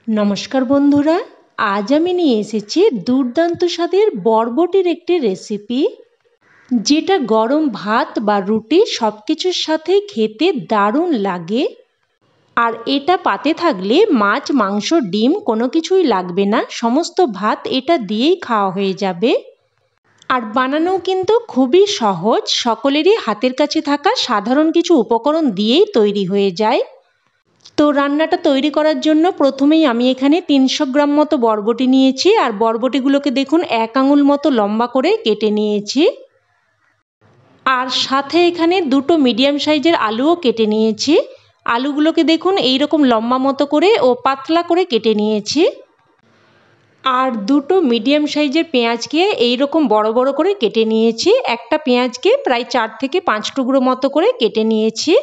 নমস্কার বন্ধুরা, আজ আমি নিয়ে এসেছি দুর্দান্ত স্বাদের বরবটির একটি রেসিপি, যেটা গরম ভাত বা রুটি সব কিছুর সাথে খেতে দারুণ লাগে। আর এটা পাতে থাকলে মাছ, মাংস, ডিম কোনো কিছুই লাগবে না, সমস্ত ভাত এটা দিয়েই খাওয়া হয়ে যাবে। আর বানানো কিন্তু খুবই সহজ, সকলেরই হাতের কাছে থাকা সাধারণ কিছু উপকরণ দিয়েই তৈরি হয়ে যায়। তো রান্নাটা তৈরি করার জন্য প্রথমেই আমি এখানে 300 গ্রাম মতো বরবটি নিয়েছি। আর বরবটিগুলোকে দেখুন 1 আঙুল মতো লম্বা করে কেটে নিয়েছি। আর সাথে এখানে দুটো মিডিয়াম সাইজের আলুও কেটে নিয়েছি। আলুগুলোকে দেখুন এইরকম লম্বা মতো করে ও পাতলা করে কেটে নিয়েছি। আর দুটো মিডিয়াম সাইজের পেঁয়াজকে এইরকম বড় বড় করে কেটে নিয়েছি। একটা পেঁয়াজকে প্রায় 4 থেকে 5 টুকরো মতো করে কেটে নিয়েছি।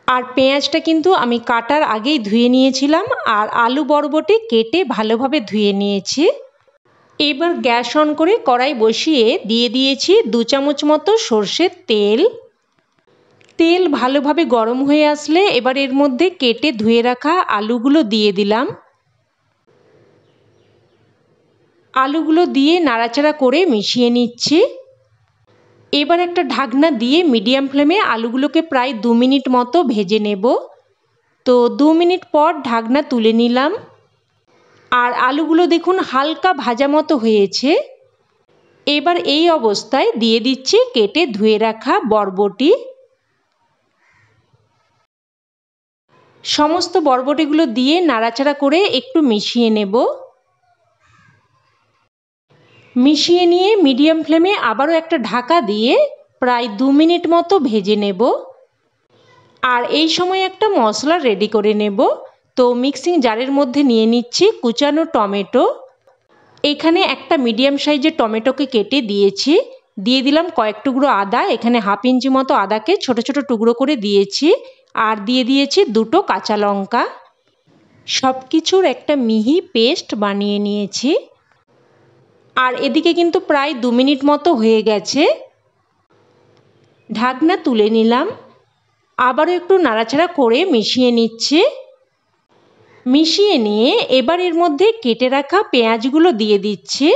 আর পেঁয়াজটা কিন্তু আমি কাটার আগেই ধুয়ে নিয়েছিলাম, আর আলু বরবটি কেটে ভালোভাবে ধুয়ে নিয়েছি। এবার গ্যাস অন করে কড়াই বসিয়ে দিয়ে দিয়েছি 2 চামচ মতো সর্ষের তেল। তেল ভালোভাবে গরম হয়ে আসলে এবার এর মধ্যে কেটে ধুয়ে রাখা আলুগুলো দিয়ে দিলাম। আলুগুলো দিয়ে নাড়াচাড়া করে মিশিয়ে নিচ্ছি। এবার একটা ঢাকনা দিয়ে মিডিয়াম ফ্লেমে আলুগুলোকে প্রায় 2 মিনিট মতো ভেজে নেব। তো 2 মিনিট পর ঢাকনা তুলে নিলাম। আর আলুগুলো দেখুন হালকা ভাজা মতো হয়েছে। এবার এই অবস্থায় দিয়ে দিচ্ছি কেটে ধুয়ে রাখা বরবটি। সমস্ত বরবটিগুলো দিয়ে নাড়াচাড়া করে একটু মিশিয়ে নেব। মিশিয়ে নিয়ে মিডিয়াম ফ্লেমে আবারও একটা ঢাকা দিয়ে প্রায় 2 মিনিট মতো ভেজে নেব। আর এই সময় একটা মশলা রেডি করে নেব। তো মিক্সিং জারের মধ্যে নিয়ে নিচ্ছি কুচানো টমেটো। এখানে একটা মিডিয়াম সাইজের টমেটোকে কেটে দিয়েছি। দিয়ে দিলাম কয়েক টুকরো আদা, এখানে হাফ ইঞ্চি মতো আদাকে ছোট ছোট টুকরো করে দিয়েছি। আর দিয়ে দিয়েছি দুটো কাঁচা লঙ্কা। সব কিছুর একটা মিহি পেস্ট বানিয়ে নিয়েছি। আর এদিকে কিন্তু প্রায় 2 মিনিট মতো হয়ে গেছে। ঢাকনা তুলে নিলাম। আবারও একটু নাড়াচাড়া করে মিশিয়ে নিচ্ছি। মিশিয়ে নিয়ে এবার এর মধ্যে কেটে রাখা পেঁয়াজগুলো দিয়ে দিচ্ছি।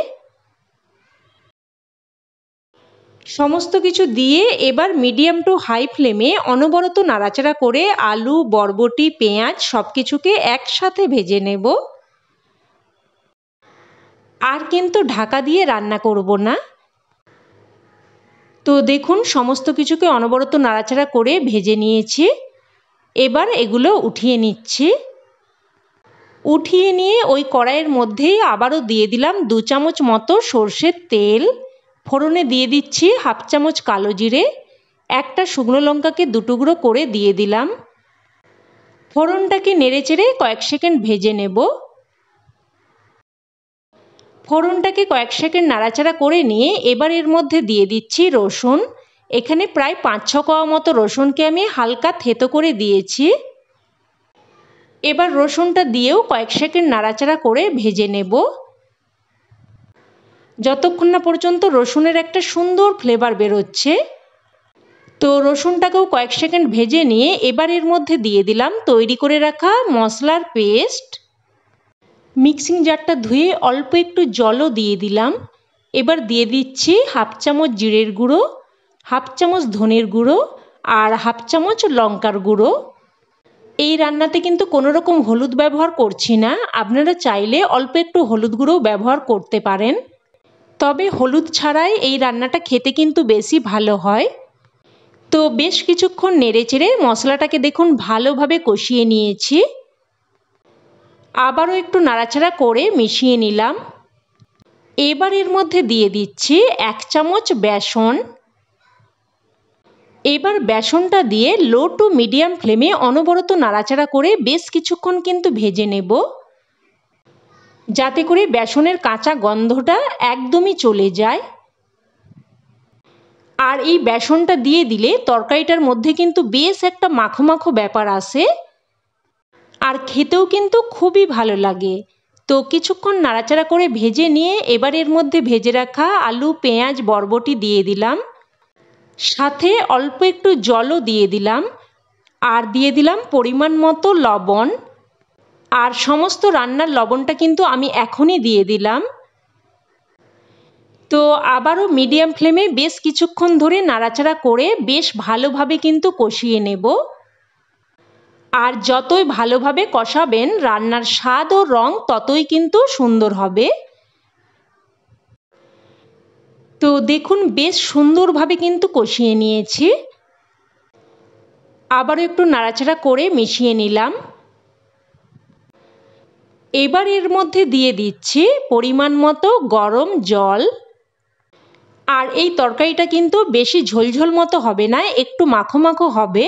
সমস্ত কিছু দিয়ে এবার মিডিয়াম টু হাই ফ্লেমে অনবরত নাড়াচাড়া করে আলু, বরবটি, পেঁয়াজ সব কিছুকে একসাথে ভেজে নেব। আর কিন্তু ঢাকা দিয়ে রান্না করব না। তো দেখুন সমস্ত কিছুকে অনবরত নাড়াচাড়া করে ভেজে নিয়েছি। এবার এগুলো উঠিয়ে নিচ্ছি। উঠিয়ে নিয়ে ওই কড়াইয়ের মধ্যেই আবারও দিয়ে দিলাম 2 চামচ মতো সর্ষের তেল। ফোড়নে দিয়ে দিচ্ছি হাফ চামচ কালো জিরে, একটা শুকনো লঙ্কাকে 2 টুকরো করে দিয়ে দিলাম। ফোড়নটাকে নেড়েচেড়ে কয়েক সেকেন্ড ভেজে নেব। ফোড়নটাকে কয়েক সেকেন্ড নাড়াচাড়া করে নিয়ে এবার এর মধ্যে দিয়ে দিচ্ছি রসুন। এখানে প্রায় 5-6 কোয়া মতো রসুনকে আমি হালকা থেতো করে দিয়েছি। এবার রসুনটা দিয়েও কয়েক সেকেন্ড নাড়াচাড়া করে ভেজে নেব, যতক্ষণ না পর্যন্ত রসুনের একটা সুন্দর ফ্লেভার বেরোচ্ছে। তো রসুনটাকেও কয়েক সেকেন্ড ভেজে নিয়ে এবার এর মধ্যে দিয়ে দিলাম তৈরি করে রাখা মশলার পেস্ট। মিক্সিং জারটা ধুয়ে অল্প একটু জলও দিয়ে দিলাম। এবার দিয়ে দিচ্ছি হাফ চামচ জিরের গুঁড়ো, হাফ চামচ ধনের গুঁড়ো আর হাফ চামচ লঙ্কার গুঁড়ো। এই রান্নাতে কিন্তু কোনো রকম হলুদ ব্যবহার করছি না, আপনারা চাইলে অল্প একটু হলুদ গুঁড়োও ব্যবহার করতে পারেন। তবে হলুদ ছাড়াই এই রান্নাটা খেতে কিন্তু বেশি ভালো হয়। তো বেশ কিছুক্ষণ নেড়েচেড়ে মশলাটাকে দেখুন ভালোভাবে কষিয়ে নিয়েছি। আবারও একটু নাড়াচাড়া করে মিশিয়ে নিলাম। এবার এর মধ্যে দিয়ে দিচ্ছি 1 চামচ বেসন। এবার বেসনটা দিয়ে লো টু মিডিয়াম ফ্লেমে অনবরত নাড়াচাড়া করে বেশ কিছুক্ষণ কিন্তু ভেজে নেব, যাতে করে বেসনের কাঁচা গন্ধটা একদমই চলে যায়। আর এই বেসনটা দিয়ে দিলে তরকারিটার মধ্যে কিন্তু বেশ একটা মাখো মাখো ব্যাপার আসে, আর খেতেও কিন্তু খুবই ভালো লাগে। তো কিছুক্ষণ নাড়াচাড়া করে ভেজে নিয়ে এবার এর মধ্যে ভেজে রাখা আলু, পেঁয়াজ, বরবটি দিয়ে দিলাম। সাথে অল্প একটু জলও দিয়ে দিলাম। আর দিয়ে দিলাম পরিমাণ মতো লবণ। আর সমস্ত রান্নার লবণটা কিন্তু আমি এখনই দিয়ে দিলাম। তো আবারও মিডিয়াম ফ্লেমে বেশ কিছুক্ষণ ধরে নাড়াচাড়া করে বেশ ভালোভাবে কিন্তু কষিয়ে নেব। আর যতই ভালোভাবে কষাবেন রান্নার স্বাদ ও রং ততই কিন্তু সুন্দর হবে। তো দেখুন বেশ সুন্দরভাবে কিন্তু কষিয়ে নিয়েছি। আবারও একটু নাড়াচাড়া করে মিশিয়ে নিলাম। এবার এর মধ্যে দিয়ে দিচ্ছি পরিমাণ মতো গরম জল। আর এই তরকারিটা কিন্তু বেশি ঝোলঝোল মতো হবে না, একটু মাখো মাখো হবে।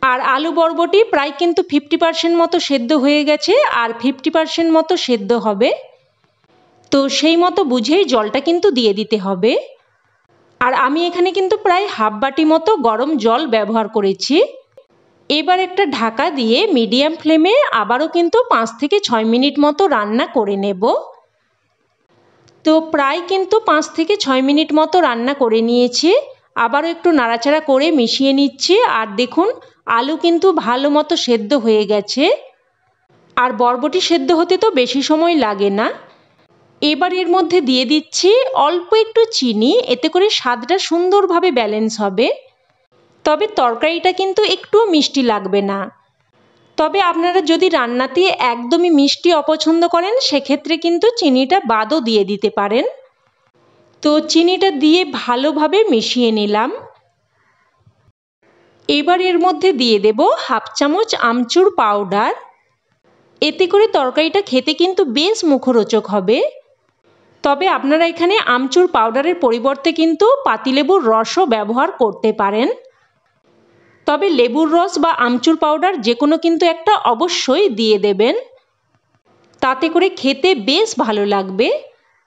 আর আলু বরবটি প্রায় কিন্তু 50% মতো সেদ্ধ হয়ে গেছে, আর 50% মতো সেদ্ধ হবে। তো সেই মতো বুঝেই জলটা কিন্তু দিয়ে দিতে হবে। আর আমি এখানে কিন্তু প্রায় হাফ বাটি মতো গরম জল ব্যবহার করেছি। এবার একটা ঢাকা দিয়ে মিডিয়াম ফ্লেমে আবারও কিন্তু 5 থেকে 6 মিনিট মতো রান্না করে নেব। তো প্রায় কিন্তু 5 থেকে 6 মিনিট মতো রান্না করে নিয়েছি। আবারও একটু নাড়াচাড়া করে মিশিয়ে নিচ্ছি। আর দেখুন আলু কিন্তু ভালো মতো সেদ্ধ হয়ে গেছে। আর বরবটি সেদ্ধ হতে তো বেশি সময় লাগে না। এবার এর মধ্যে দিয়ে দিচ্ছি অল্প একটু চিনি, এতে করে স্বাদটা সুন্দরভাবে ব্যালেন্স হবে। তবে তরকারিটা কিন্তু একটু মিষ্টি লাগবে না। তবে আপনারা যদি রান্নাতে একদমই মিষ্টি অপছন্দ করেন সেক্ষেত্রে কিন্তু চিনিটা বাদও দিয়ে দিতে পারেন। তো চিনিটা দিয়ে ভালোভাবে মিশিয়ে নিলাম। এবার এর মধ্যে দিয়ে দেব হাফ চামচ আমচুর পাউডার। এতে করে তরকারিটা খেতে কিন্তু বেশ মুখরোচক হবে। তবে আপনারা এখানে আমচুর পাউডারের পরিবর্তে কিন্তু পাতিলেবুর রসও ব্যবহার করতে পারেন। তবে লেবুর রস বা আমচুর পাউডার যে কোনো কিন্তু একটা অবশ্যই দিয়ে দেবেন, তাতে করে খেতে বেশ ভালো লাগবে।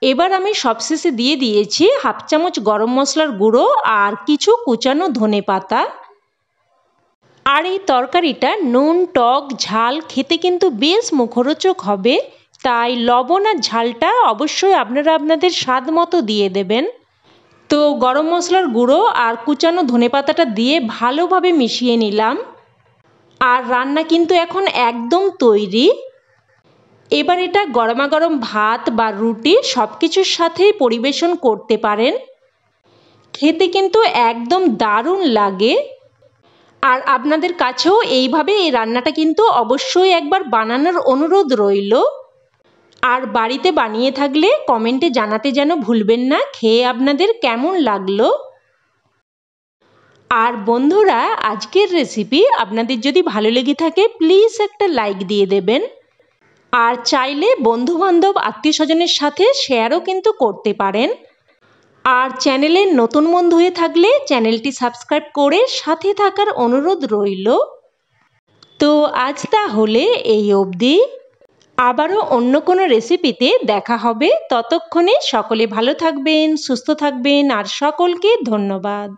এবার আমি সবশেষে দিয়ে দিয়েছি হাফ চামচ গরম মশলার গুঁড়ো আর কিছু কুচানো ধনেপাতা। আর এই তরকারিটা নুন টক ঝাল খেতে কিন্তু বেশ মুখরোচক হবে, তাই লবণ আর ঝালটা অবশ্যই আপনারা আপনাদের স্বাদ মতো দিয়ে দেবেন। তো গরম মশলার গুঁড়ো আর কুচানো ধনেপাতাটা দিয়ে ভালোভাবে মিশিয়ে নিলাম। আর রান্না কিন্তু এখন একদম তৈরি। এবার এটা গরমাগরম ভাত বা রুটি সব কিছুর সাথেই পরিবেশন করতে পারেন। খেতে কিন্তু একদম দারুণ লাগে। আর আপনাদের কাছেও এইভাবে এই রান্নাটা কিন্তু অবশ্যই একবার বানানোর অনুরোধ রইল। আর বাড়িতে বানিয়ে থাকলে কমেন্টে জানাতে যেন ভুলবেন না খেয়ে আপনাদের কেমন লাগলো। আর বন্ধুরা আজকের রেসিপি আপনাদের যদি ভালো লেগে থাকে প্লিজ একটা লাইক দিয়ে দেবেন। আর চাইলে বন্ধুবান্ধব আত্মীয় স্বজনের সাথে শেয়ারও কিন্তু করতে পারেন। আর চ্যানেলের নতুন বন্ধু হয়ে থাকলে চ্যানেলটি সাবস্ক্রাইব করে সাথে থাকার অনুরোধ রইল। তো আজ তাহলে এই অবধি। আবারও অন্য কোনো রেসিপিতে দেখা হবে। ততক্ষণে সকলে ভালো থাকবেন, সুস্থ থাকবেন আর সকলকে ধন্যবাদ।